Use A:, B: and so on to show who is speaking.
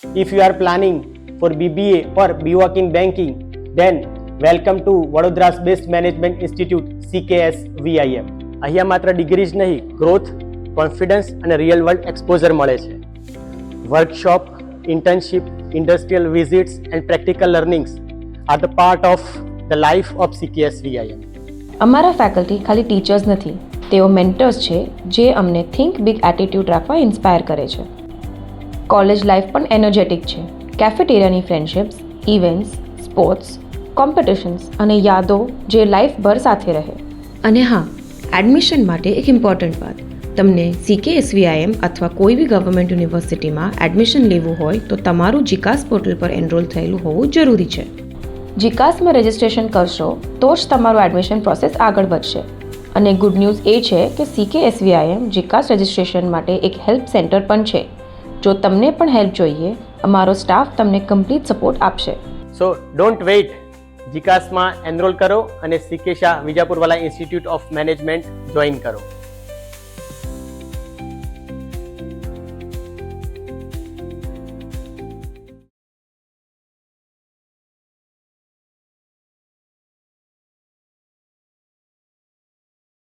A: If you are planning for BBA or BWOC in banking, then welcome to Vadodara's Best Management Institute CKS VIM. અહીંયા માત્ર degree જ નહીં, growth, confidence અને real world exposure મળે છે. Workshop, internship, industrial visits and practical learnings are the part of the life of CKS VIM.
B: અમારા faculty ખાલી teachers નથી, તેઓ મેન્ટર્સ છે જે અમને થિંક બિગ એટીટ્યૂડ રાખવા ઇન્સ્પાયર કરે છે. કોલેજ લાઈફ પણ એનર્જેટિક છે. કેફેટેરિયાની ફ્રેન્ડશિપ્સ, ઇવેન્ટ્સ, સ્પોર્ટ્સ, કોમ્પિટિશન્સ અને યાદો જે લાઈફભર સાથે રહે. અને હા, એડમિશન માટે એક ઇમ્પોર્ટન્ટ વાત, તમને CKS VIM અથવા કોઈ બી ગવર્મેન્ટ યુનિવર્સિટીમાં એડમિશન લેવું હોય તો તમારું જીકાસ પોર્ટલ પર એનરોલ થયેલું હોવું જરૂરી છે. જીકાસમાં રજિસ્ટ્રેશન કરશો તો જ તમારું એડમિશન પ્રોસેસ આગળ વધશે. અને ગુડ ન્યૂઝ એ છે કે CKS VIM જીકાસ રજિસ્ટ્રેશન માટે એક હેલ્પ સેન્ટર પણ છે. જો તમને પણ હેલ્પ જોઈએ, અમારો સ્ટાફ તમને કમ્પ્લીટ સપોર્ટ આપશે.
A: સો ડોન્ટ વેઇટ, જીકાસમાં એનરોલ કરો અને CK Shah Vijapurwala institute of management join કરો.